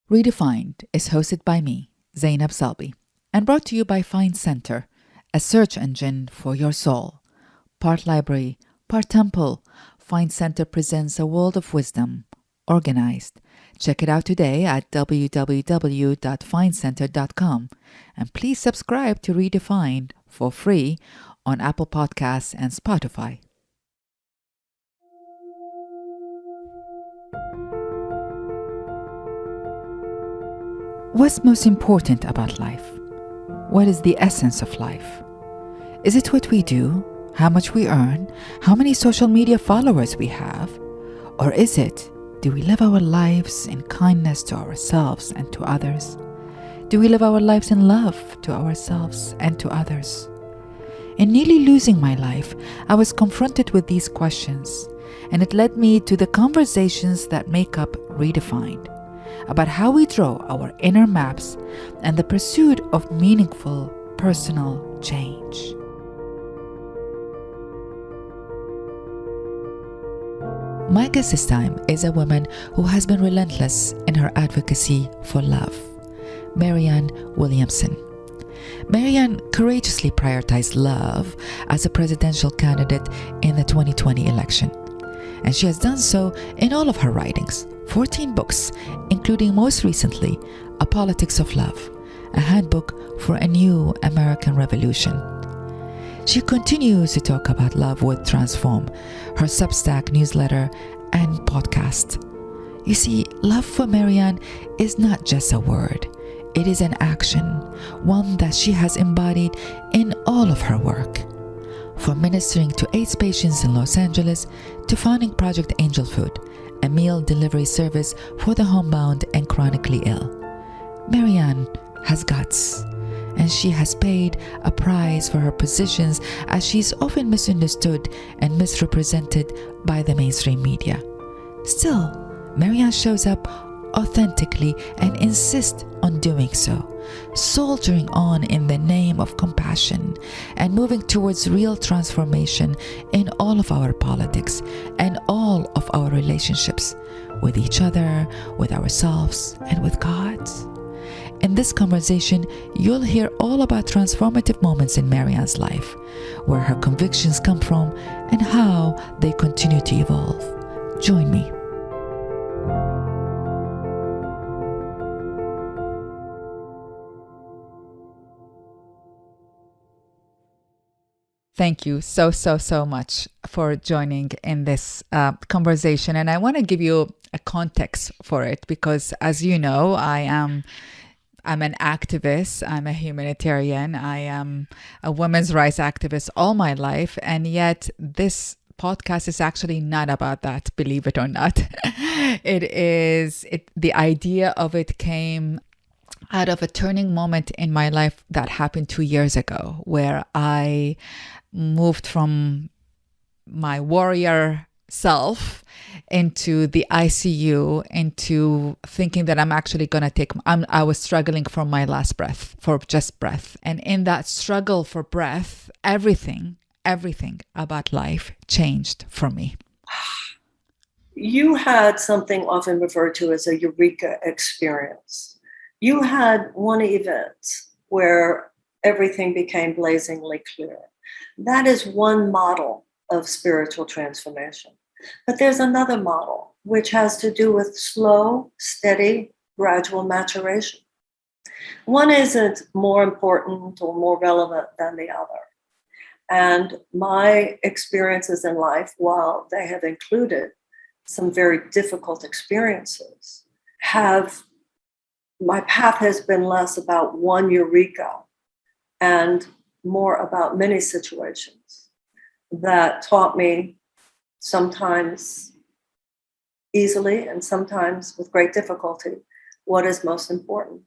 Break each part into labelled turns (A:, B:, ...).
A: Redefined is hosted by me, Zainab Salbi, and brought to you by Find Center, a search engine for your soul. Part library, part temple, Find Center presents a world of wisdom, organized. Check it out today at www.findcenter.com, and please subscribe to Redefined for free on Apple Podcasts and Spotify. What's most important about life? What is the essence of life? Is it what we do, how much we earn, how many social media followers we have? Or is it, do we live our lives in kindness to ourselves and to others? Do we live our lives in love to ourselves and to others? In nearly losing my life, I was confronted with these questions, and it led me to the conversations that make up Redefined, about how we draw our inner maps and the pursuit of meaningful personal change. My guest this time is a woman who has been relentless in her advocacy for love, Marianne Williamson. Marianne courageously prioritized love as a presidential candidate in the 2020 election, and she has done so in all of her writings, 14 books, including most recently, A Politics of Love, a handbook for a new American revolution. She continues to talk about love with Transform, her Substack newsletter and podcast. You see, love for Marianne is not just a word. It is an action, one that she has embodied in all of her work. From ministering to AIDS patients in Los Angeles to founding Project Angel Food, a meal delivery service for the homebound and chronically ill. Marianne has guts, and she has paid a price for her positions as she's often misunderstood and misrepresented by the mainstream media. Still, Marianne shows up authentically and insists on doing so, soldiering on in the name of compassion and moving towards real transformation in all of our politics and all of our relationships with each other, with ourselves, and with God. In this conversation, you'll hear all about transformative moments in Marianne's life, where her convictions come from and how they continue to evolve. Join me. Thank you so much for joining in this conversation. And I want to give you a context for it because, as you know, I'm an activist. I'm a humanitarian. I am a women's rights activist all my life. And yet this podcast is actually not about that, believe it or not. The idea of it came out of a turning moment in my life that happened 2 years ago, where I moved from my warrior self into the ICU, into thinking that I'm actually going to I was struggling for my last breath, for just breath. And in that struggle for breath, everything about life changed for me.
B: You had something often referred to as a eureka experience. You had one event where everything became blazingly clear. That is one model of spiritual transformation. But there's another model, which has to do with slow, steady, gradual maturation. One isn't more important or more relevant than the other. And my experiences in life, while they have included some very difficult experiences, my path has been less about one eureka and more about many situations that taught me, sometimes easily and sometimes with great difficulty, what is most important.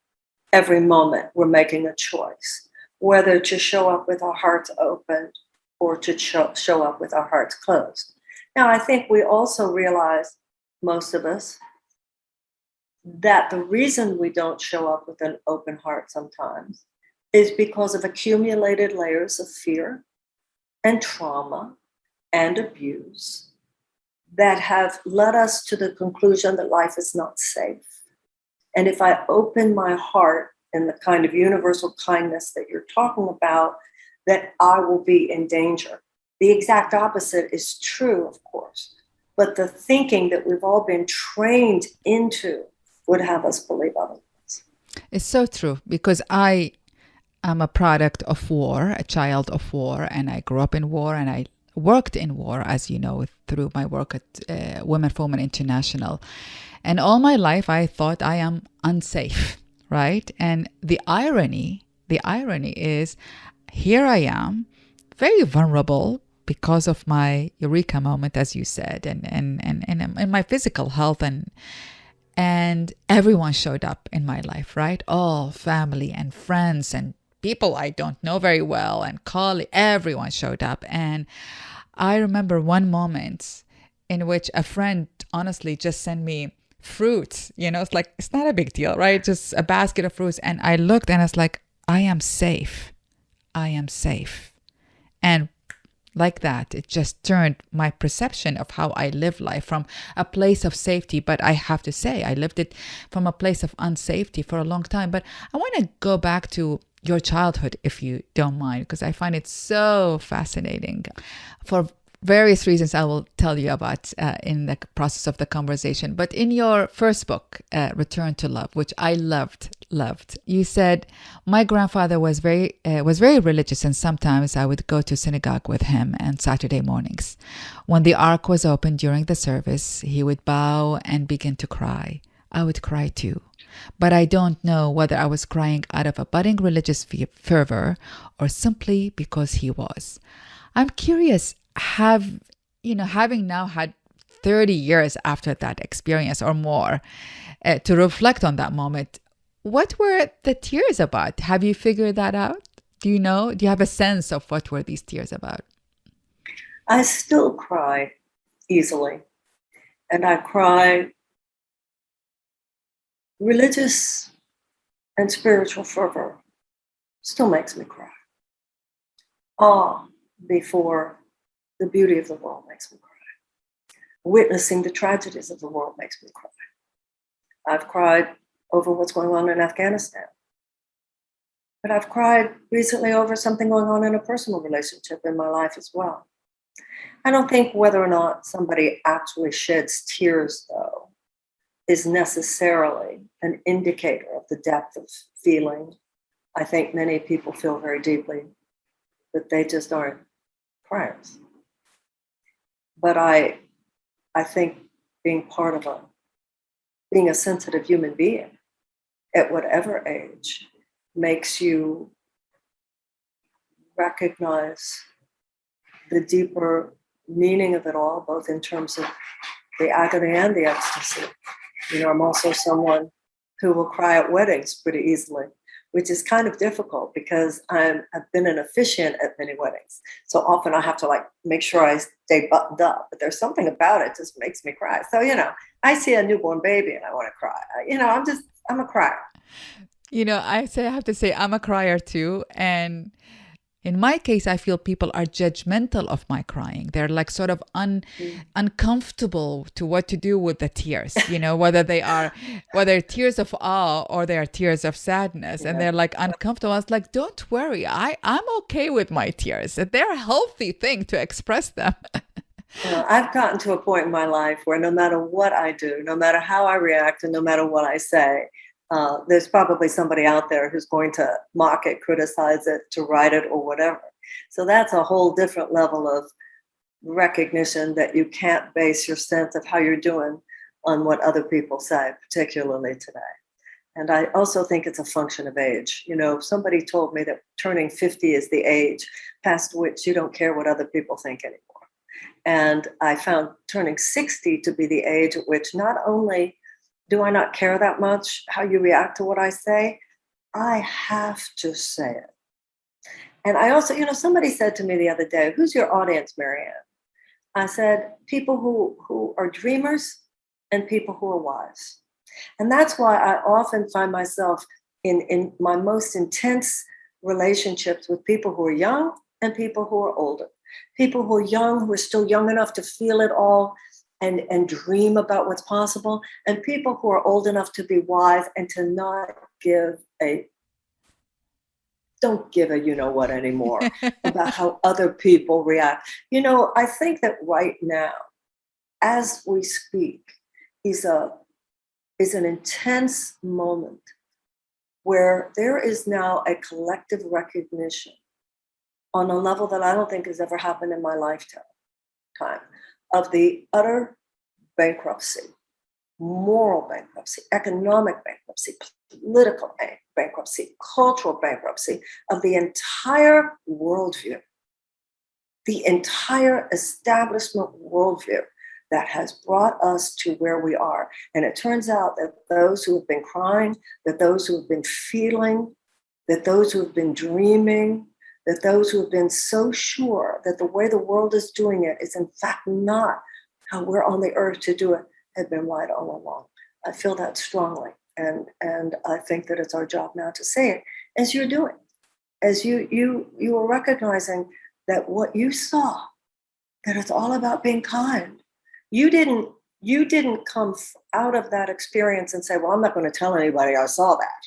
B: Every moment we're making a choice, whether to show up with our hearts open or to show up with our hearts closed. Now, I think we also realize, most of us, that the reason we don't show up with an open heart sometimes is because of accumulated layers of fear and trauma and abuse that have led us to the conclusion that life is not safe. And if I open my heart in the kind of universal kindness that you're talking about, that I will be in danger. The exact opposite is true, of course. But the thinking that we've all been trained into would have us believe otherwise.
A: It's so true, because I am a product of war, a child of war, and I grew up in war, and I worked in war, as you know, through my work at Women for Women International. And all my life, I thought I am unsafe, right? And the irony is, here I am, very vulnerable because of my eureka moment, as you said, and my physical health, and everyone showed up in my life, right? All family and friends and people I don't know very well and colleagues, everyone showed up. And I remember one moment in which a friend honestly just sent me fruits. It's like, it's not a big deal, right? Just a basket of fruits. And I looked and I was like, I am safe. I am safe. And like that, it just turned my perception of how I live life from a place of safety. But I have to say, I lived it from a place of unsafety for a long time. But I want to go back to your childhood, if you don't mind, because I find it so fascinating. For various reasons I will tell you about in the process of the conversation. But in your first book, Return to Love, which I loved, you said, my grandfather was very religious, and sometimes I would go to synagogue with him on Saturday mornings. When the ark was opened during the service, he would bow and begin to cry. I would cry too. But I don't know whether I was crying out of a budding religious fervor or simply because he was. I'm curious, having now had 30 years after that experience or more, to reflect on that moment, what were the tears about? Have you figured that out? Do you know? Do you have a sense of what were these tears about?
B: I still cry easily, and I cry religious and spiritual fervor still makes me cry. Awe before the beauty of the world makes me cry. Witnessing the tragedies of the world makes me cry. I've cried over what's going on in Afghanistan. But I've cried recently over something going on in a personal relationship in my life as well. I don't think whether or not somebody actually sheds tears, though, is necessarily an indicator of the depth of feeling. I think many people feel very deeply, but they just aren't criers. But I think being a sensitive human being at whatever age makes you recognize the deeper meaning of it all, both in terms of the agony and the ecstasy. I'm also someone who will cry at weddings pretty easily, which is kind of difficult because I've been an officiant at many weddings. So often I have to make sure I stay buttoned up, but there's something about it just makes me cry. So, I see a newborn baby and I want to cry. I'm a crier.
A: I have to say I'm a crier too. And in my case, I feel people are judgmental of my crying. They're like sort of uncomfortable to what to do with the tears, whether tears of awe or they are tears of sadness. Yeah. And they're like uncomfortable. I was like, don't worry. I'm okay with my tears. They're a healthy thing to express them.
B: I've gotten to a point in my life where no matter what I do, no matter how I react, and no matter what I say, there's probably somebody out there who's going to mock it, criticize it, to write it, or whatever. So that's a whole different level of recognition that you can't base your sense of how you're doing on what other people say, particularly today. And I also think it's a function of age. Somebody told me that turning 50 is the age past which you don't care what other people think anymore. And I found turning 60 to be the age at which not only do I not care that much how you react to what I say, I have to say it. And I also, somebody said to me the other day, who's your audience, Marianne? I said, people who are dreamers and people who are wise. And that's why I often find myself in my most intense relationships with people who are young and people who are older. People who are young, who are still young enough to feel it all, and dream about what's possible, and people who are old enough to be wise and to not don't give a you know what anymore about how other people react. I think that right now, as we speak, is an intense moment where there is now a collective recognition on a level that I don't think has ever happened in my lifetime of the utter bankruptcy, moral bankruptcy, economic bankruptcy, political bankruptcy, cultural bankruptcy of the entire worldview, the entire establishment worldview that has brought us to where we are. And it turns out that those who have been crying, that those who have been feeling, that those who have been dreaming, that those who have been so sure that the way the world is doing it is in fact not how we're on the earth to do it, have been right all along. I feel that strongly. And I think that it's our job now to say it, as you're doing, as you are recognizing that what you saw, that it's all about being kind. You didn't come out of that experience and say, well, I'm not going to tell anybody I saw that.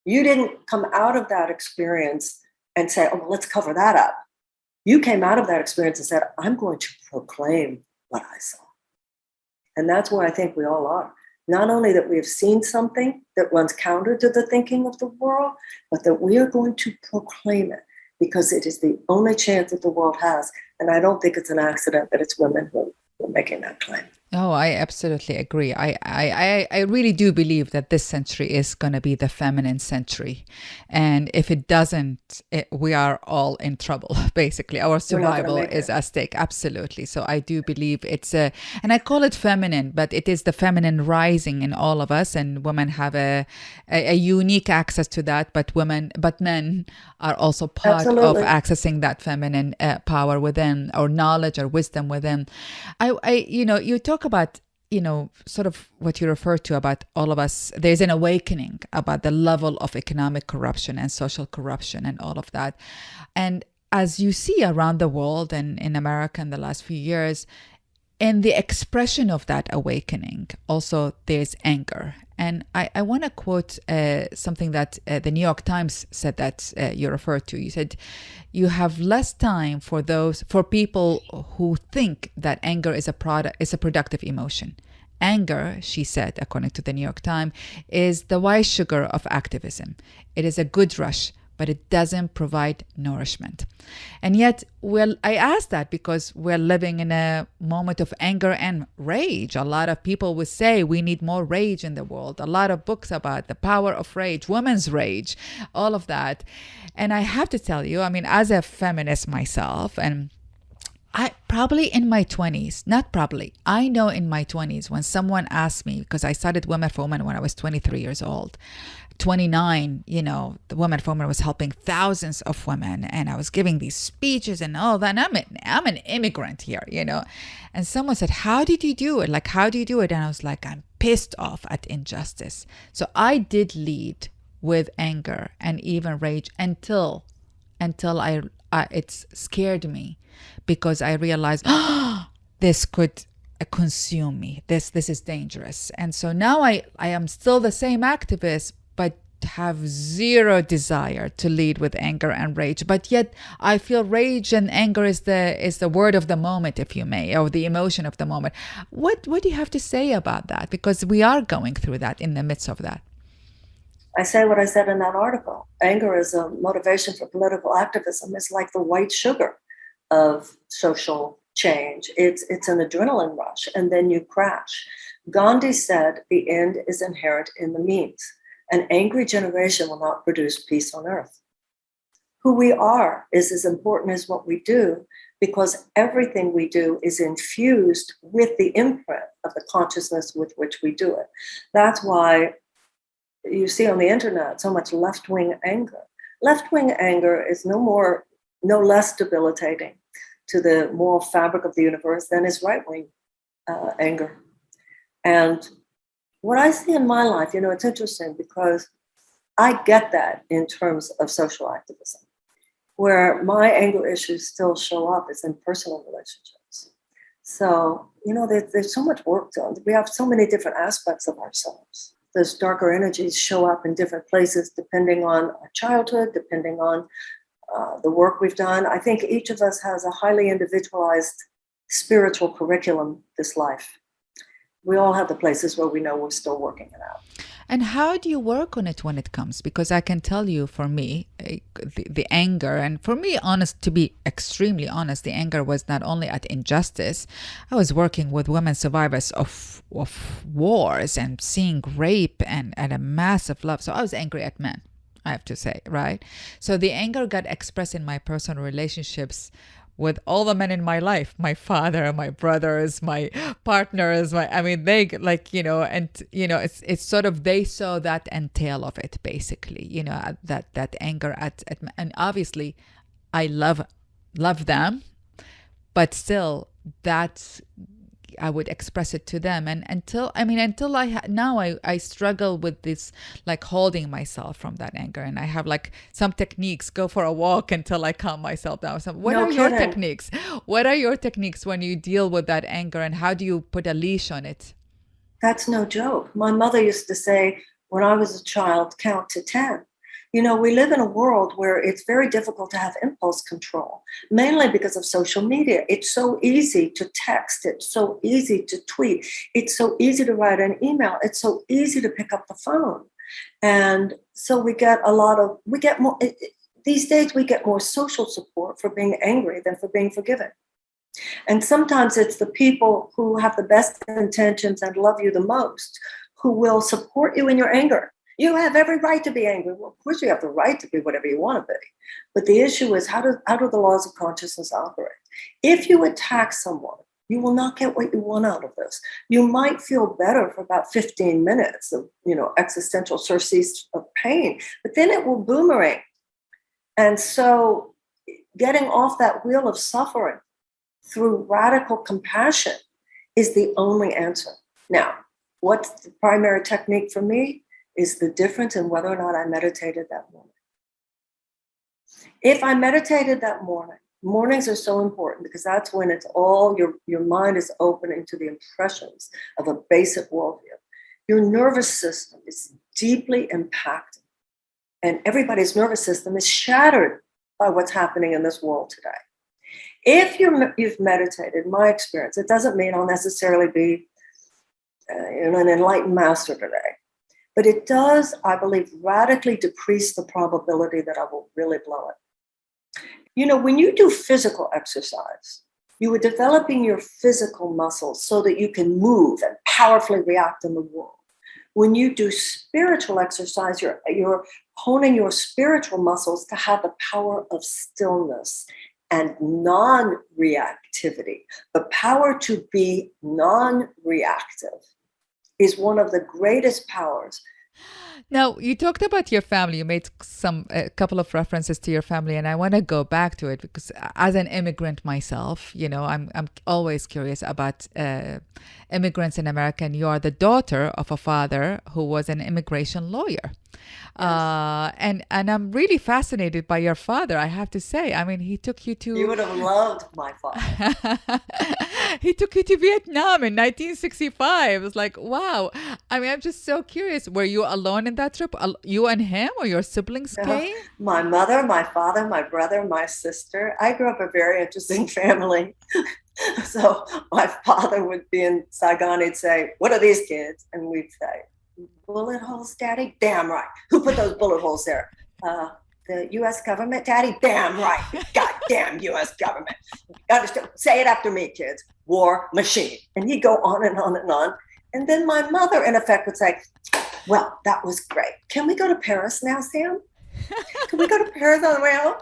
B: You didn't come out of that experience and say, oh, well, let's cover that up. You came out of that experience and said, I'm going to proclaim what I saw. And that's where I think we all are. Not only that we have seen something that runs counter to the thinking of the world, but that we are going to proclaim it because it is the only chance that the world has. And I don't think it's an accident that it's women who are making that claim.
A: Oh, I absolutely agree. I really do believe that this century is going to be the feminine century. And if it doesn't, we are all in trouble, basically. Our survival is at stake. Absolutely. So I do believe and I call it feminine, but it is the feminine rising in all of us. And women have a unique access to that, but men are also part
B: Absolutely.
A: of accessing that feminine power within, or knowledge or wisdom within. You talk about, sort of what you refer to about all of us, there's an awakening about the level of economic corruption and social corruption and all of that. And as you see around the world and in America in the last few years, in the expression of that awakening, also there's anger. And I want to quote something that the New York Times said that you referred to. You said, you have less time for people who think that anger is a productive emotion. Anger, she said, according to the New York Times, is the white sugar of activism. It is a good rush, but it doesn't provide nourishment. And yet, I ask that because we're living in a moment of anger and rage. A lot of people would say we need more rage in the world. A lot of books about the power of rage, women's rage, all of that. And I have to tell you, as a feminist myself, and I probably in my 20s, I know in my 20s when someone asked me, because I started Women for Women when I was 23 years old, 29, the Women for Women was helping thousands of women, and I was giving these speeches and all that. And I'm an immigrant here, And someone said, how did you do it? Like, how do you do it? And I was like, I'm pissed off at injustice. So I did lead with anger and even rage until it scared me, because I realized, this could consume me. This is dangerous. And so now I am still the same activist, but have zero desire to lead with anger and rage. But yet I feel rage and anger is the word of the moment, if you may, or the emotion of the moment. What do you have to say about that? Because we are going through that in the midst of that.
B: I say what I said in that article. Anger is a motivation for political activism. It's like the white sugar of social change. It's an adrenaline rush, and then you crash. Gandhi said, the end is inherent in the means. An angry generation will not produce peace on earth. Who we are is as important as what we do, because everything we do is infused with the imprint of the consciousness with which we do it. That's why you see on the internet so much left-wing anger. Left-wing anger is no less debilitating to the moral fabric of the universe than is right-wing anger. And what I see in my life, it's interesting because I get that in terms of social activism. Where my anger issues still show up is in personal relationships. So, there's so much work done. We have so many different aspects of ourselves. Those darker energies show up in different places depending on our childhood, depending on the work we've done. I think each of us has a highly individualized spiritual curriculum this life. We all have the places where we know we're still working it out.
A: And how do you work on it when it comes? Because I can tell you, for me, the anger, and for me, honest, to be extremely honest, the anger was not only at injustice. I was working with women survivors of wars and seeing rape and a massive love. So I was angry at men, I have to say, right? So the anger got expressed in my personal relationships with all the men in my life, my father, my brothers, my partners, they it's sort of, they saw that entail of it, basically, that anger and obviously I love them, but still that's, I would express it to them. And until I struggle with this, like holding myself from that anger. And I have like some techniques, go for a walk until I calm myself down. So what are your techniques? What are your techniques when you deal with that anger, and how do you put a leash on it?
B: That's no joke. My mother used to say, when I was a child, count to 10. We live in a world where it's very difficult to have impulse control, mainly because of social media. It's so easy to text. It's so easy to tweet. It's so easy to write an email. It's so easy to pick up the phone. And so these days we get more social support for being angry than for being forgiven. And sometimes it's the people who have the best intentions and love you the most who will support you in your anger. You have every right to be angry. Well, of course you have the right to be whatever you want to be. But the issue is, how do the laws of consciousness operate? If you attack someone, you will not get what you want out of this. You might feel better for about 15 minutes of, existential surcease of pain, but then it will boomerang. And so getting off that wheel of suffering through radical compassion is the only answer. Now, what's the primary technique for me? Is the difference in whether or not I meditated that morning. If I meditated that morning, mornings are so important because that's when it's all your mind is opening to the impressions of a basic worldview. Your nervous system is deeply impacted, and everybody's nervous system is shattered by what's happening in this world today. If you've meditated, my experience, it doesn't mean I'll necessarily be an enlightened master today. But it does, I believe, radically decrease the probability that I will really blow it. When you do physical exercise, you are developing your physical muscles so that you can move and powerfully react in the world. When you do spiritual exercise, you're honing your spiritual muscles to have the power of stillness and non-reactivity. The power to be non-reactive is one of the greatest powers.
A: Now, you talked about your family. You made a couple of references to your family, and I want to go back to it because as an immigrant myself, I'm always curious about immigrants in America. And you are the daughter of a father who was an immigration lawyer. Yes. And I'm really fascinated by your father, I have to say. I mean, he took you to...
B: You would have loved my father.
A: He took you to Vietnam in 1965. It was like, wow. I mean, I'm just so curious. Were you alone in that trip? You and him, or your siblings came?
B: My mother, my father, my brother, my sister. I grew up a very interesting family. So my father would be in Saigon. He'd say, "What are these kids?" And we'd say, "Bullet holes, Daddy? Damn right. Who put those bullet holes there? The U.S. government, Daddy? Damn right. Goddamn U.S. government. Understand? Say it after me, kids. War machine." And he'd go on and on and on. And then my mother, in effect, would say, "Well, that was great. Can we go to Paris now, Sam? Can we go to Paris on the way home?"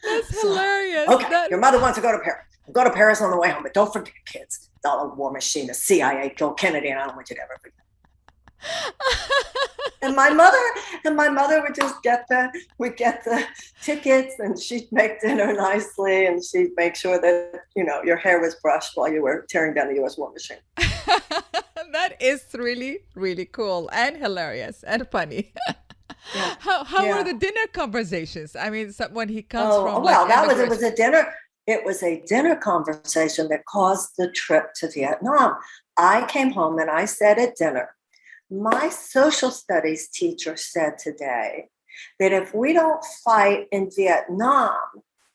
A: That's hilarious.
B: Okay, your mother wants to go to Paris. Go to Paris on the way home, but don't forget, kids. Dollar war machine, the CIA killed Kennedy, and I don't want you to ever forget. And my mother would just get the tickets, and she'd make dinner nicely, and she'd make sure that your hair was brushed while you were tearing down the U.S. war machine.
A: That is really, really cool and hilarious and funny.
B: Yeah.
A: How were the dinner conversations? I mean, when he comes from
B: it was a dinner. It was a dinner conversation that caused the trip to Vietnam. I came home and I said at dinner, my social studies teacher said today that if we don't fight in Vietnam,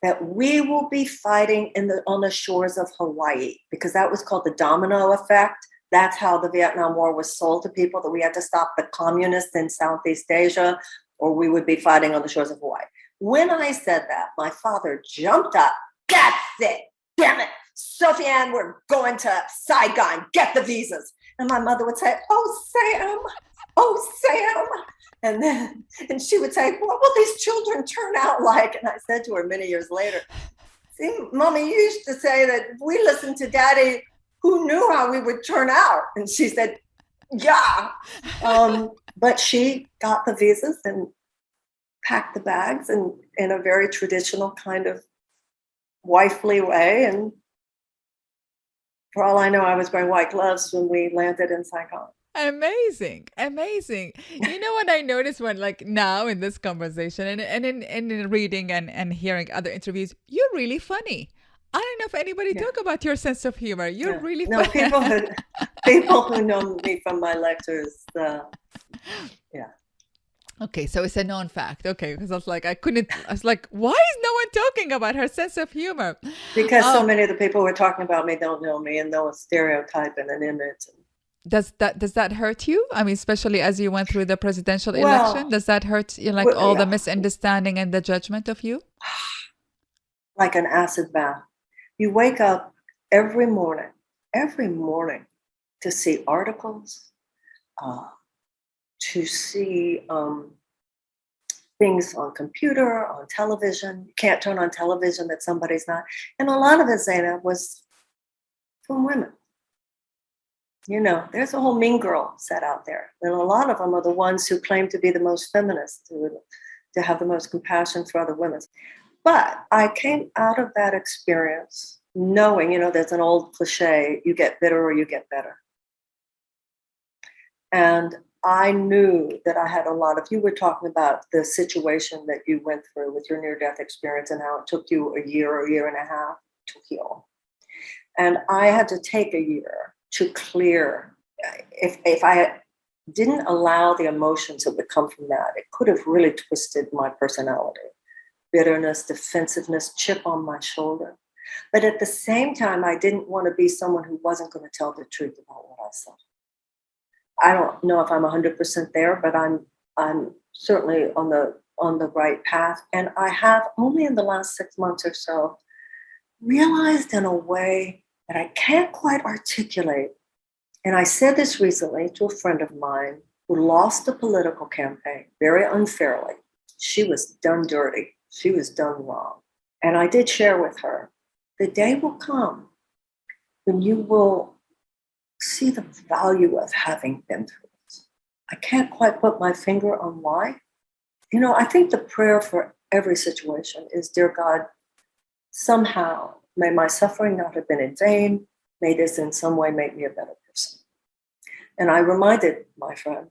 B: that we will be fighting on the shores of Hawaii, because that was called the domino effect. That's how the Vietnam War was sold to people, that we had to stop the communists in Southeast Asia, or we would be fighting on the shores of Hawaii. When I said that, my father jumped up. That's it. Damn it. Sophie Ann, we're going to Saigon. Get the visas. And my mother would say, oh, Sam. And she would say, what will these children turn out like? And I said to her many years later, see, Mommy, you used to say that we listened to Daddy, who knew how we would turn out. And she said, yeah. But she got the visas and packed the bags and in a very traditional kind of wifely way. And for all I know, I was wearing white gloves when we landed in Saigon.
A: Amazing. You know what I noticed when, like, now in this conversation and in reading and hearing other interviews, you're really funny. I don't know if anybody talk about your sense of humor. You're really funny.
B: No, people who know me from my lectures, yeah.
A: Okay, so it's a known fact. Okay, because I was like, why is no one talking about her sense of humor?
B: Because so many of the people who are talking about me don't know me and know a stereotype and an image.
A: Does that hurt you? I mean, especially as you went through the presidential election, does that hurt you, like all the misunderstanding and the judgment of you?
B: Like an acid bath. You wake up every morning to see articles, to see things on computer, on television. You can't turn on television that somebody's not. And a lot of it, Zainab, was from women. You know, there's a whole mean girl set out there. And a lot of them are the ones who claim to be the most feminist, to have the most compassion for other women. But I came out of that experience knowing, you know, there's an old cliche, you get bitter or you get better. And I knew that I had a lot of, you were talking about the situation that you went through with your near-death experience and how it took you a year and a half to heal. And I had to take a year to clear. If I didn't allow the emotions that would come from that, it could have really twisted my personality. Bitterness, defensiveness, chip on my shoulder. But at the same time, I didn't want to be someone who wasn't going to tell the truth about what I saw. I don't know if I'm 100% there, but I'm certainly on the right path. And I have only in the last 6 months or so realized in a way that I can't quite articulate. And I said this recently to a friend of mine who lost a political campaign very unfairly. She was done dirty. She was done wrong. And I did share with her, the day will come when you will see the value of having been through it. I can't quite put my finger on why. You know, I think the prayer for every situation is, dear God, somehow may my suffering not have been in vain. May this in some way make me a better person. And I reminded my friend,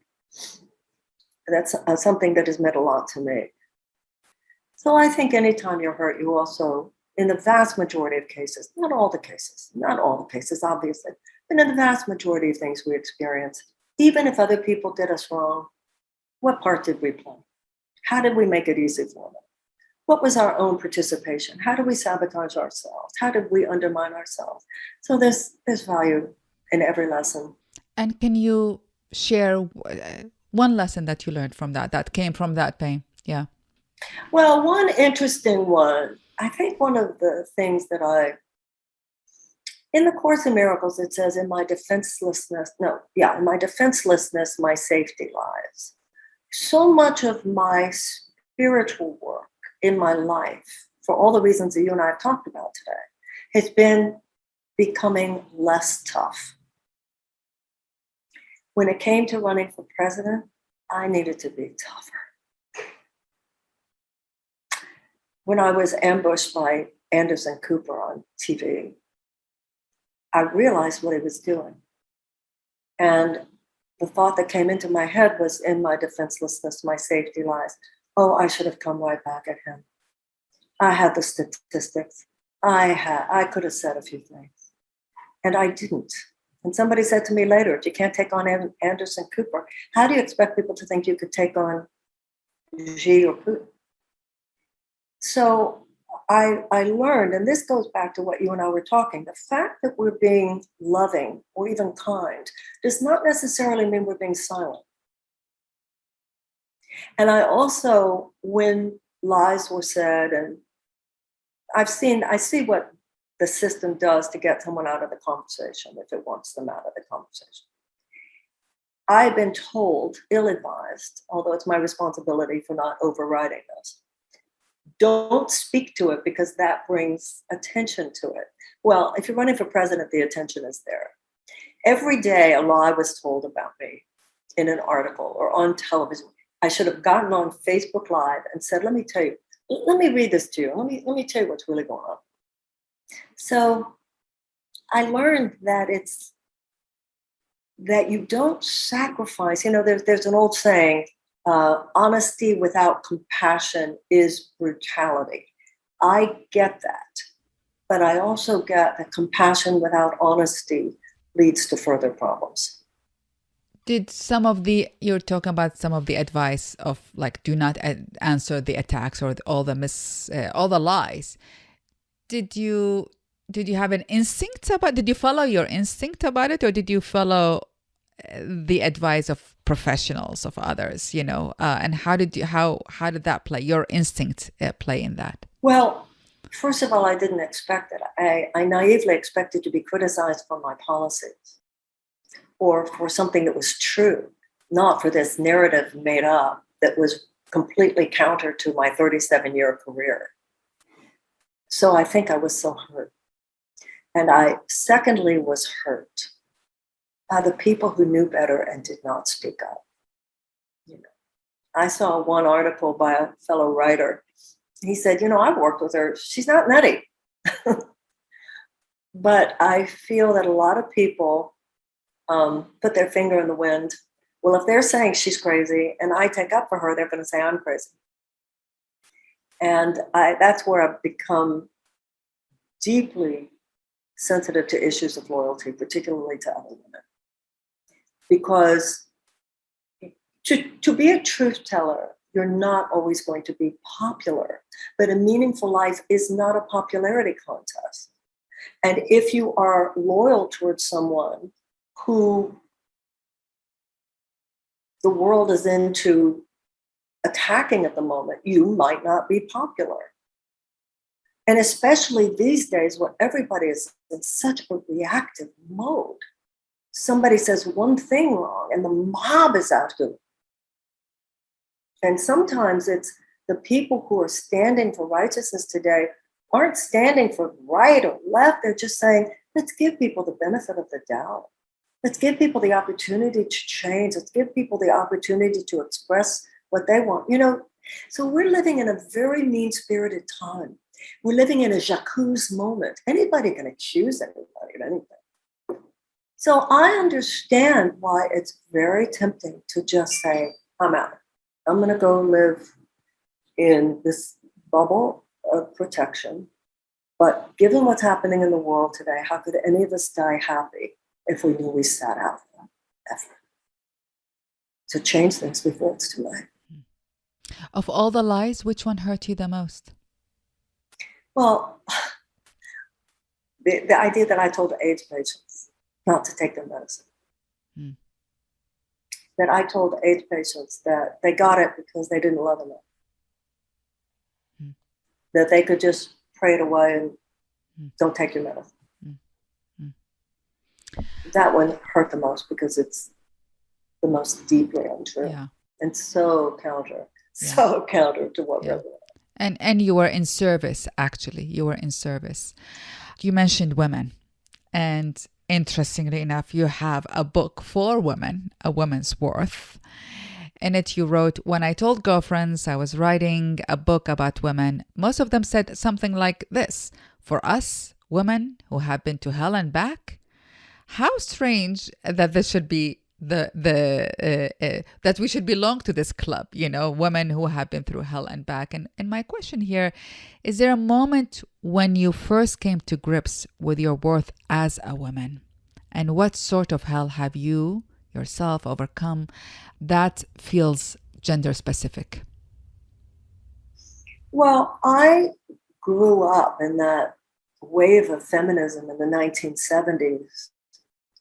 B: that's something that has meant a lot to me. So I think anytime you're hurt, you also, in the vast majority of cases, not all the cases, obviously, but in the vast majority of things we experience, even if other people did us wrong, what part did we play? How did we make it easy for them? What was our own participation? How did we sabotage ourselves? How did we undermine ourselves? So there's value in every lesson.
A: And can you share one lesson that you learned from that came from that pain? Yeah.
B: Well, one interesting one, I think one of the things that in the Course in Miracles, it says, in my defenselessness, my safety lies. So much of my spiritual work in my life, for all the reasons that you and I have talked about today, has been becoming less tough. When it came to running for president, I needed to be tougher. When I was ambushed by Anderson Cooper on TV, I realized what he was doing. And the thought that came into my head was, in my defenselessness, my safety lies. Oh, I should have come right back at him. I had the statistics. I could have said a few things, and I didn't. And somebody said to me later, if you can't take on Anderson Cooper, how do you expect people to think you could take on Xi or Putin? So I learned, and this goes back to what you and I were talking, the fact that we're being loving or even kind does not necessarily mean we're being silent. And I also, when lies were said, and I see what the system does to get someone out of the conversation if it wants them out of the conversation. I've been told, ill-advised, although it's my responsibility for not overriding this, don't speak to it because that brings attention to it. Well, if you're running for president, the attention is there. Every day a lie was told about me in an article or on television. I should have gotten on Facebook Live and said, let me tell you, let me read this to you. Let me tell you what's really going on. So I learned that that you don't sacrifice. There's an old saying, honesty without compassion is brutality. I get that. But I also get that compassion without honesty leads to further problems.
A: Did you're talking about some of the advice of like, do not answer the attacks or all the lies. Did you have an instinct did you follow your instinct about it, or did you follow the advice of professionals, of others, and how did that play, your instinct play in that?
B: Well, first of all, I didn't expect it. I naively expected to be criticized for my policies or for something that was true, not for this narrative made up that was completely counter to my 37-year career. So I think I was so hurt. And I, secondly, was hurt by the people who knew better and did not speak up. I saw one article by a fellow writer. He said, I've worked with her. She's not nutty. But I feel that a lot of people put their finger in the wind. Well, if they're saying she's crazy and I take up for her, they're going to say I'm crazy. And that's where I've become deeply sensitive to issues of loyalty, particularly to other women. Because to be a truth teller, you're not always going to be popular. But a meaningful life is not a popularity contest. And if you are loyal towards someone who the world is into attacking at the moment, you might not be popular. And especially these days where everybody is in such a reactive mode. Somebody says one thing wrong and the mob is out to. And sometimes it's the people who are standing for righteousness today aren't standing for right or left. They're just saying, let's give people the benefit of the doubt. Let's give people the opportunity to change. Let's give people the opportunity to express what they want. So we're living in a very mean-spirited time. We're living in a J'accuse moment. Anybody can accuse anybody of anything. So I understand why it's very tempting to just say, I'm out. I'm going to go live in this bubble of protection. But given what's happening in the world today, how could any of us die happy if we knew we sat out the effort to change things before it's too late?
A: Of all the lies, which one hurt you the most?
B: Well, the idea that I told AIDS patients not to take their medicine. That I told AIDS patients that they got it because they didn't love enough. That they could just pray it away and don't take your medicine. That one hurt the most because it's the most deeply untrue and so counter to what we're doing.
A: And you were in service, actually. You were in service. You mentioned women. And interestingly enough, you have a book for women, A Woman's Worth. In it, you wrote, when I told girlfriends I was writing a book about women, most of them said something like this: for us, women who have been to hell and back, how strange that this should be that we should belong to this club, women who have been through hell and back. And my question here, is there a moment when you first came to grips with your worth as a woman? And what sort of hell have you yourself overcome that feels gender specific?
B: Well, I grew up in that wave of feminism in the 1970s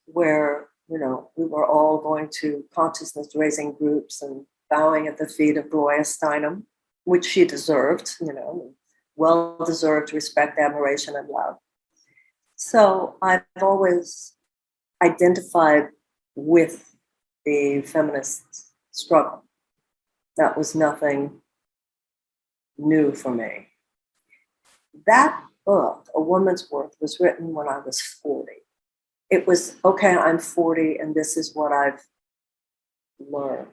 B: where, we were all going to consciousness raising groups and bowing at the feet of Gloria Steinem, which she deserved, well-deserved respect, admiration, and love. So I've always identified with the feminist struggle. That was nothing new for me. That book, A Woman's Worth, was written when I was 40. It was, okay, I'm 40 and this is what I've learned.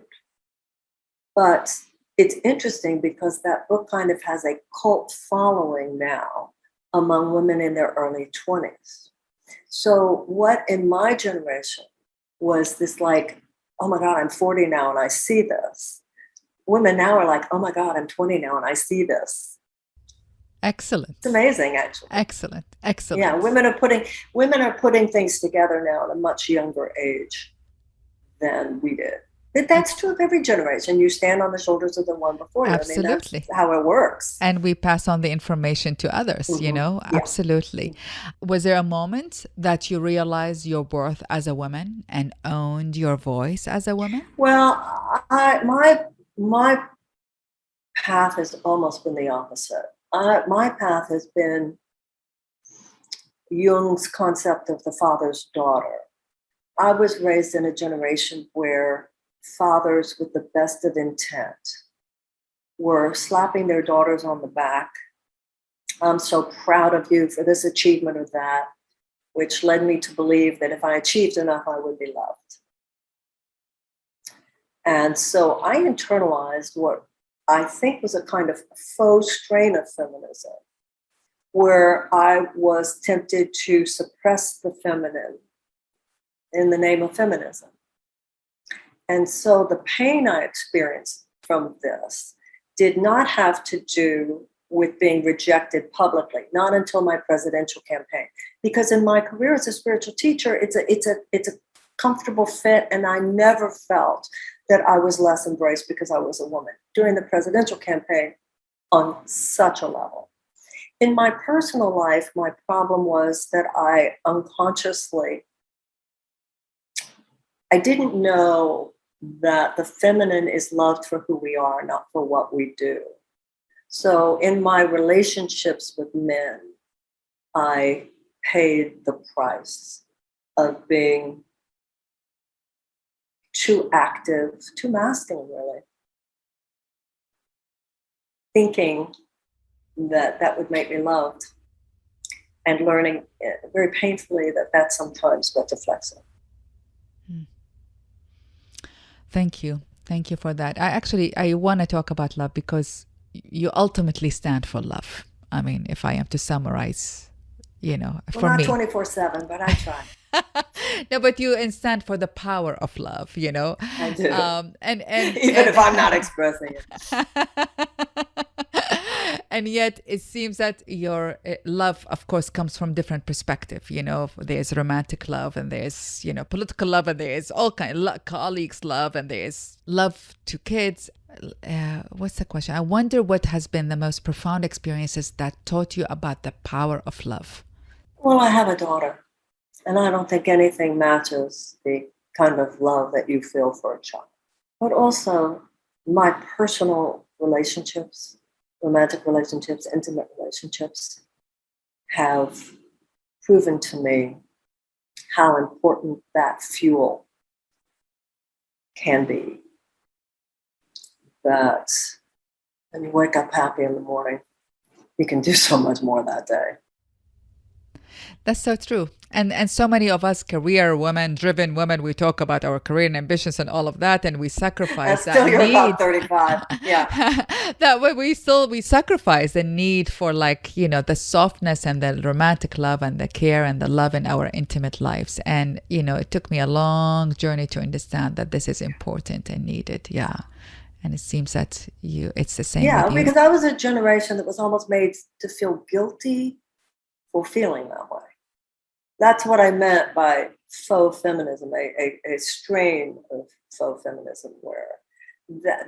B: But it's interesting because that book kind of has a cult following now among women in their early 20s. So what in my generation was this like, oh my God, I'm 40 now and I see this. Women now are like, oh my God, I'm 20 now and I see this.
A: Excellent.
B: It's amazing, actually.
A: Excellent.
B: Yeah, women are putting things together now at a much younger age than we did. That's true of every generation. You stand on the shoulders of the one before you.
A: Absolutely.
B: I mean, that's how it works.
A: And we pass on the information to others,
B: Yeah.
A: Absolutely. Was there a moment that you realized your worth as a woman and owned your voice as a woman?
B: Well, my path has almost been the opposite. My path has been Jung's concept of the father's daughter. I was raised in a generation where fathers with the best of intent were slapping their daughters on the back. I'm so proud of you for this achievement or that, which led me to believe that if I achieved enough, I would be loved. And so I internalized what I think was a kind of faux strain of feminism, where I was tempted to suppress the feminine in the name of feminism. And so the pain I experienced from this did not have to do with being rejected publicly, not until my presidential campaign. Because in my career as a spiritual teacher, it's a comfortable fit, and I never felt that I was less embraced because I was a woman. During the presidential campaign, on such a level. In my personal life, my problem was that I didn't know that the feminine is loved for who we are, not for what we do. So in my relationships with men, I paid the price of being too active, too masculine, really. Thinking that would make me loved, and learning very painfully that that's sometimes what deflects it.
A: Thank you. Thank you for that. I want to talk about love because you ultimately stand for love. I mean, if I am to summarize, for
B: not
A: me.
B: 24/7, but I try.
A: No, but you stand for the power of love,
B: I do.
A: And
B: even if I'm not expressing it.
A: And yet it seems that your love, of course, comes from different perspective. There's romantic love, and there's, political love, and there's all colleagues love, and there's love to kids. What's the question? I wonder what has been the most profound experiences that taught you about the power of love.
B: Well, I have a daughter, and I don't think anything matches the kind of love that you feel for a child. But also my personal relationships, romantic relationships, intimate relationships, have proven to me how important that fuel can be. That when you wake up happy in the morning, you can do so much more that day.
A: That's so true. And so many of us career women, driven women, we talk about our career and ambitions and all of that, and we
B: And
A: sacrifice that
B: still you're
A: need.
B: about 35. Yeah.
A: That way we sacrifice the need for, like, the softness and the romantic love and the care and the love in our intimate lives. And it took me a long journey to understand that this is important and needed. Yeah. And it seems that it's the same
B: Yeah,
A: with you.
B: because I was a generation that was almost made to feel guilty for feeling that way. That's what I meant by faux feminism, a strain of faux feminism, where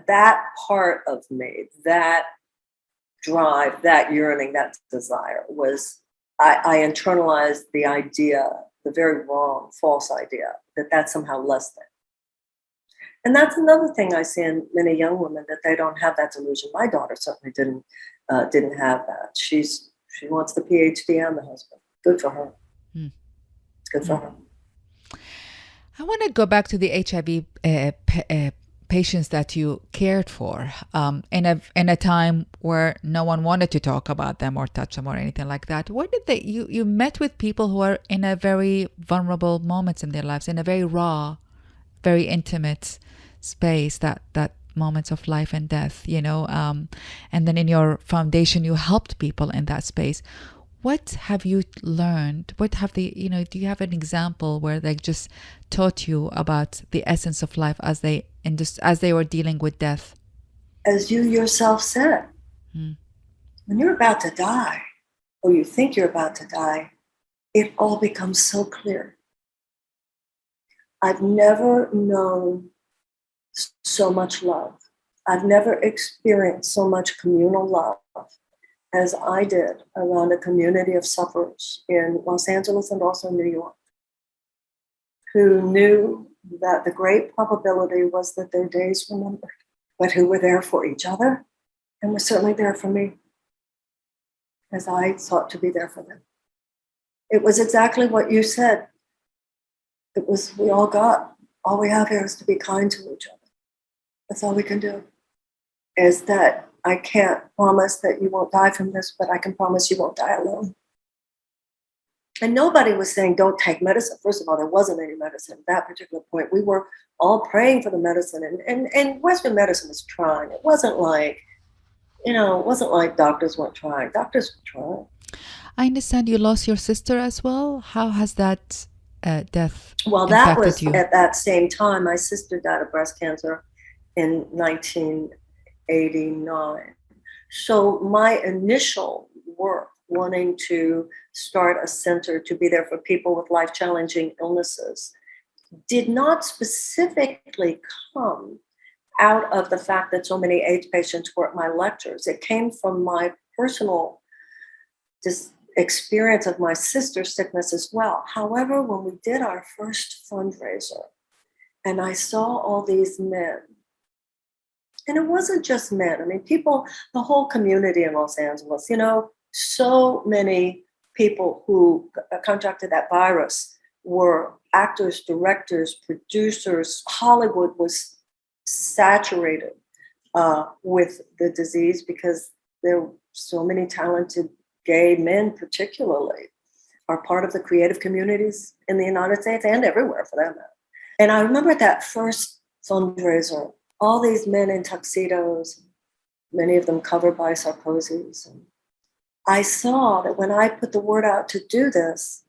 B: that part of me, that drive, that yearning, that desire was, I internalized the idea, the very wrong, false idea that that's somehow less than. And that's another thing I see in many young women, that they don't have that delusion. My daughter certainly didn't have that. She wants the PhD and the husband. Good for her.
A: Mm.
B: Good for her.
A: I want to go back to the HIV patients that you cared for in a time where no one wanted to talk about them or touch them or anything like that. What did you met with people who are in a very vulnerable moments in their lives, in a very raw, very intimate space, that moments of life and death, and then in your foundation you helped people in that space. What have you learned? What have do you have an example where they just taught you about the essence of life as they were dealing with death?
B: As you yourself said, when you're about to die, or you think you're about to die, it all becomes so clear. I've never known so much love. I've never experienced so much communal love as I did around a community of sufferers in Los Angeles and also New York, who knew that the great probability was that their days were numbered, but who were there for each other and were certainly there for me, as I sought to be there for them. It was exactly what you said. It was, all we have here is to be kind to each other. That's all we can do. Is that I can't promise that you won't die from this, but I can promise you won't die alone. And nobody was saying don't take medicine. First of all, there wasn't any medicine at that particular point. We were all praying for the medicine, and Western medicine was trying. It wasn't like, doctors weren't trying. Doctors were trying.
A: I understand you lost your sister as well. How has that death
B: that
A: impacted
B: was
A: you?
B: At that same time. My sister died of breast cancer in 1989. So my initial work, wanting to start a center to be there for people with life-challenging illnesses, did not specifically come out of the fact that so many AIDS patients were at my lectures. It came from my personal experience of my sister's sickness as well. However, when we did our first fundraiser, and I saw all these men, and it wasn't just men. I mean, people, the whole community in Los Angeles, so many people who contracted that virus were actors, directors, producers. Hollywood was saturated with the disease because there were so many talented gay men, particularly, are part of the creative communities in the United States and everywhere for that matter. And I remember that first fundraiser, all these men in tuxedos, many of them covered by Sarkozy's. And I saw that when I put the word out to do this,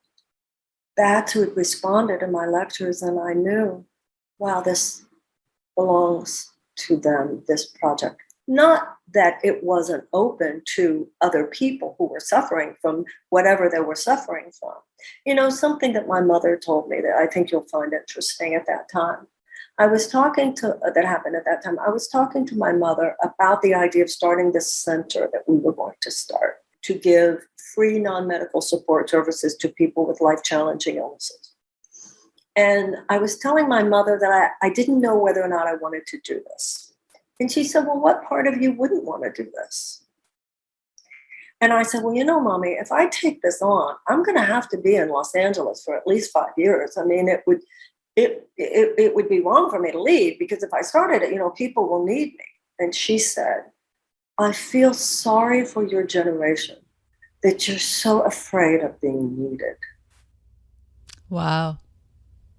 B: that's who had responded in my lectures. And I knew, wow, this belongs to them, this project. Not that it wasn't open to other people who were suffering from whatever they were suffering from. Something that my mother told me that I think you'll find interesting at that time. That happened at that time. I was talking to my mother about the idea of starting this center that we were going to start to give free non-medical support services to people with life-challenging illnesses. And I was telling my mother that I didn't know whether or not I wanted to do this. And she said, well, what part of you wouldn't want to do this? And I said, well, Mommy, if I take this on, I'm going to have to be in Los Angeles for at least 5 years. I mean, it would be wrong for me to leave, because if I started it, people will need me. And she said, I feel sorry for your generation that you're so afraid of being needed.
A: Wow.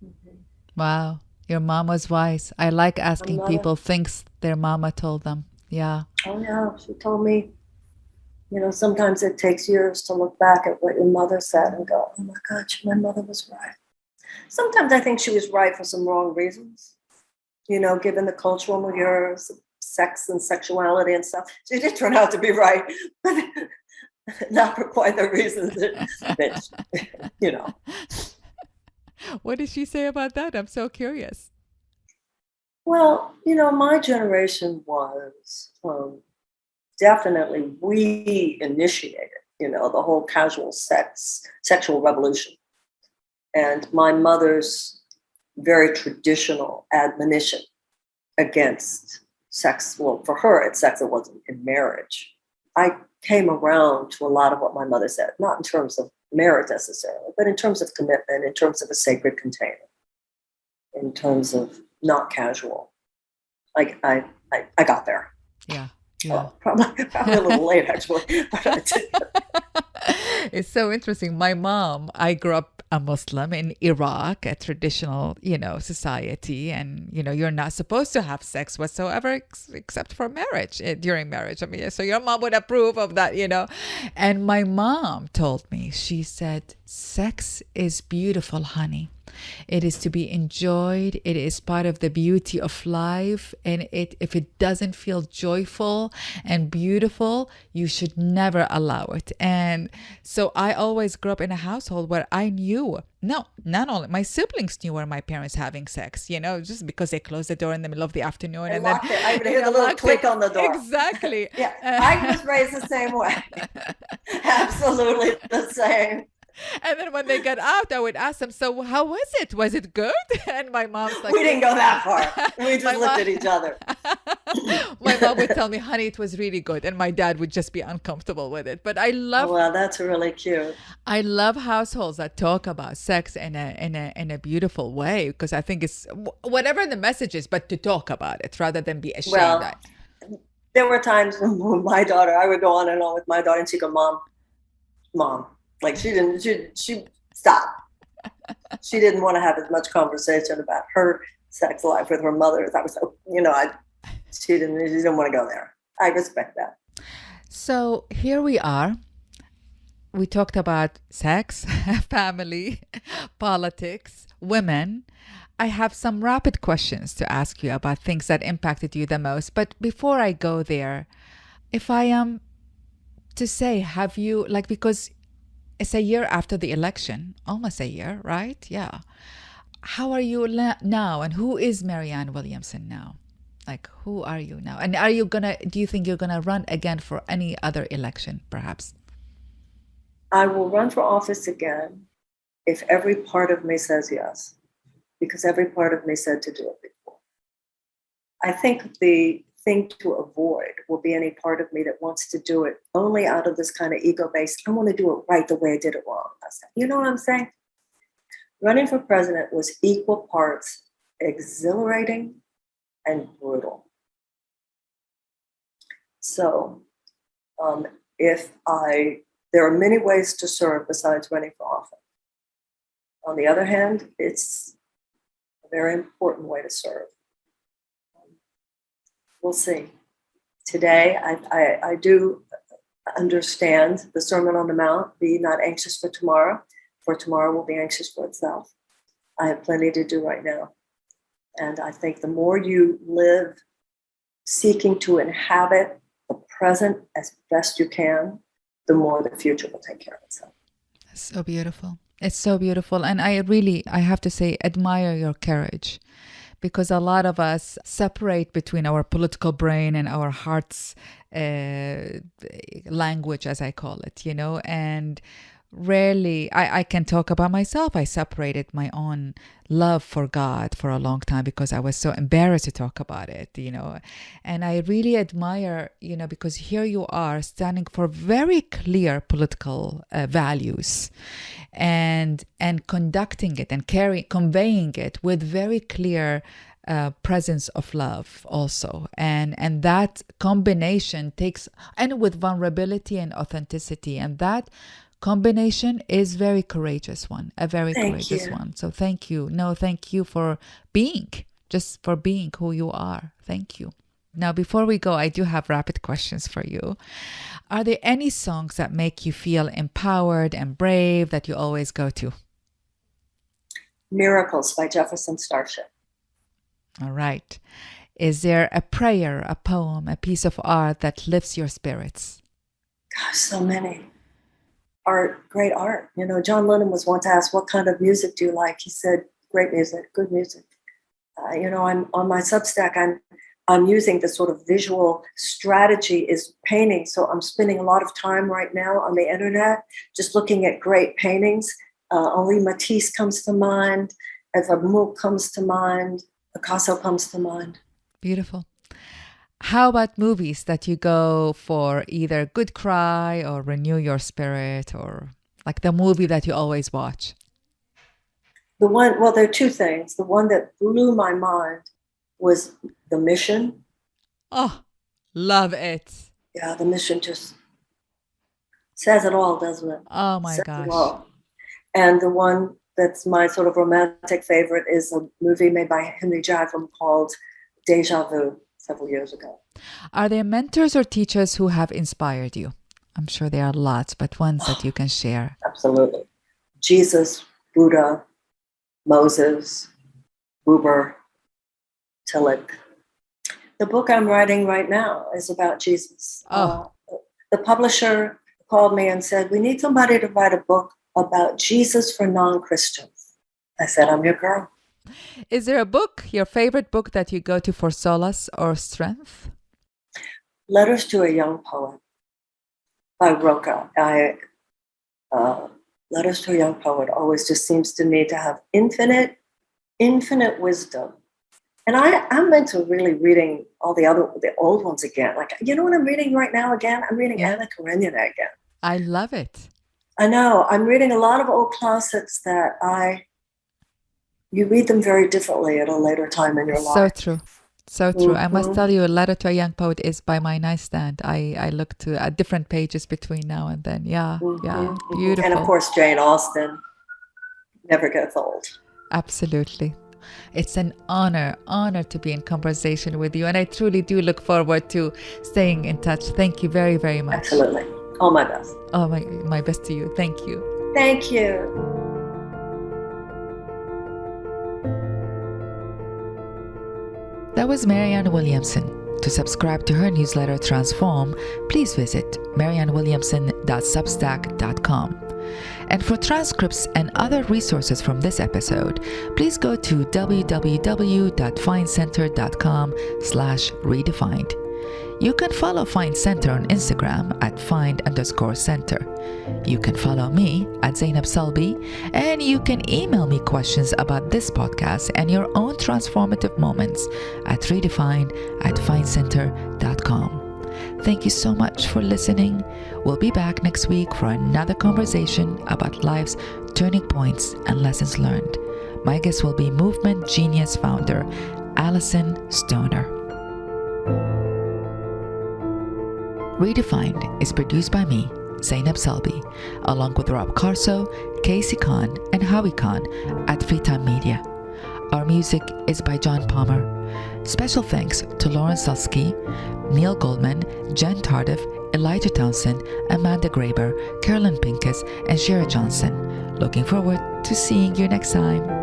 B: Mhm.
A: Wow. Your mom was wise. I like
B: My
A: asking
B: mother,
A: people things their mama told them. Yeah.
B: oh yeah, she told me, sometimes it takes years to look back at what your mother said and go, oh my gosh, my mother was right. Sometimes I think she was right for some wrong reasons, given the cultural milieu, sex and sexuality and stuff. She did turn out to be right, but not for quite the reasons that you know.
A: What did she say about that? I'm so curious.
B: Well, my generation was definitely we initiated, the whole sexual revolution. And my mother's very traditional admonition against sex. Well, for her, it's sex. It wasn't in marriage. I came around to a lot of what my mother said, not in terms of marriage necessarily, but in terms of commitment, in terms of a sacred container, in terms of not casual. Like I got there.
A: Yeah. Yeah.
B: Well, probably a little late actually, but I did.
A: It's so interesting. My mom, I grew up a Muslim in Iraq, a traditional, society. And, you're not supposed to have sex whatsoever except for marriage, during marriage. I mean, so your mom would approve of that. And my mom told me, she said, sex is beautiful, honey. It is to be enjoyed. It is part of the beauty of life. And if it doesn't feel joyful and beautiful, you should never allow it. And so I always grew up in a household where I knew, no, not only my siblings knew where my parents having sex, just because they closed the door in the middle of the afternoon
B: I
A: and
B: locked
A: then
B: it. I would hear the little click on the door.
A: Exactly.
B: Yeah, I was raised the same way. Absolutely the same.
A: And then when they got out, I would ask them, so how was it? Was it good? And my mom's like,
B: we didn't go that far. We just looked at each other.
A: My mom would tell me, honey, it was really good. And my dad would just be uncomfortable with it. But I love,
B: well, that's really cute.
A: I love households that talk about sex in a beautiful way, because I think it's whatever the message is, but to talk about it rather than be ashamed.
B: Well, there were times when my daughter, I would go on and on with my daughter and she'd go, mom. Like she stopped. She didn't want to have as much conversation about her sex life with her mother as I was, she didn't want to go there. I respect that.
A: So here we are. We talked about sex, family, politics, women. I have some rapid questions to ask you about things that impacted you the most. But before I go there, if I am to say, have you, because it's a year after the election, almost a year, right? Yeah. How are you now? And who is Marianne Williamson now? Who are you now? And do you think you're going to run again for any other election, perhaps?
B: I will run for office again if every part of me says yes, because every part of me said to do it before. I think the thing to avoid will be any part of me that wants to do it only out of this kind of ego-based, I want to do it right the way I did it wrong. You know what I'm saying? Running for president was equal parts exhilarating and brutal. So there are many ways to serve besides running for office. On the other hand, it's a very important way to serve. We'll see. Today, I do understand the Sermon on the Mount, be not anxious for tomorrow will be anxious for itself. I have plenty to do right now. And I think the more you live seeking to inhabit the present as best you can, the more the future will take care of itself.
A: It's so beautiful. It's so beautiful. And I have to say, admire your courage. Because a lot of us separate between our political brain and our heart's language, as I call it, and rarely, I can talk about myself. I separated my own love for God for a long time because I was so embarrassed to talk about it, and I really admire, because here you are standing for very clear political values and conducting it and conveying it with very clear presence of love also, and that combination takes, and with vulnerability and authenticity, and that combination is very courageous one, a very
B: Thank
A: courageous
B: you.
A: one. So thank you. No, thank you for being, just for being who you are. Thank you. Now, before we go, I do have rapid questions for you. Are there any songs that make you feel empowered and brave that you always go to?
B: Miracles by Jefferson Starship.
A: All right. Is there a prayer, a poem, a piece of art that lifts your spirits?
B: Gosh, so many. Art, great art. You know, John Lennon was once asked, what kind of music do you like? He said, great music, good music. You know, I'm on my Substack, I'm using the sort of visual strategy is painting. So I'm spending a lot of time right now on the internet, just looking at great paintings. Henri Matisse comes to mind, Eva Munch comes to mind, Picasso comes to mind.
A: Beautiful. How about movies that you go for either good cry or renew your spirit, or like the movie that you always watch?
B: The one, well, there are two things. The one that blew my mind was The Mission.
A: Oh, love it.
B: Yeah, The Mission just says it all, doesn't it?
A: Oh my
B: Says
A: gosh.
B: it all. And the one that's my sort of romantic favorite is a movie made by Henry Jaglom called Deja Vu, several years ago.
A: Are there mentors or teachers who have inspired you? I'm sure there are lots, but ones that you can share.
B: Absolutely. Jesus, Buddha, Moses, Buber, Tillich. The book I'm writing right now is about Jesus. The publisher called me and said, we need somebody to write a book about Jesus for non-Christians. I said, I'm your girl.
A: Is there a book, your favorite book, that you go to for solace or strength?
B: Letters to a Young Poet by Roca. Letters to a Young Poet always just seems to me to have infinite wisdom. And I'm into really reading all the old ones again. Like, you know what I'm reading right now again? I'm reading Anna Karenina again.
A: I love it.
B: I know. I'm reading a lot of old classics that you read them very differently at a later time in your life.
A: So true. So true.
B: Mm-hmm.
A: I must tell you, A Letter to a Young Poet is by my nightstand. I look to at different pages between now and then. Yeah, yeah. Beautiful.
B: And of course, Jane Austen never gets old.
A: Absolutely. It's an honor to be in conversation with you. And I truly do look forward to staying in touch. Thank you very, very much.
B: Absolutely. All my best.
A: Oh, my best to you. Thank you.
B: Thank you.
A: That was Marianne Williamson. To subscribe to her newsletter Transform, please visit mariannewilliamson.substack.com. And for transcripts and other resources from this episode, please go to www.findcenter.com/redefined. You can follow Find Center on Instagram at find_center. You can follow me at Zainab Salbi, and you can email me questions about this podcast and your own transformative moments at redefined@findcenter.com. Thank you so much for listening. We'll be back next week for another conversation about life's turning points and lessons learned. My guest will be Movement Genius founder Allison Stoner. Redefined is produced by me, Zainab Salbi, along with Rob Carso, Casey Khan, and Howie Khan at Freetime Media. Our music is by John Palmer. Special thanks to Lauren Sulsky, Neil Goldman, Jen Tardif, Elijah Townsend, Amanda Graber, Carolyn Pincus, and Shara Johnson. Looking forward to seeing you next time.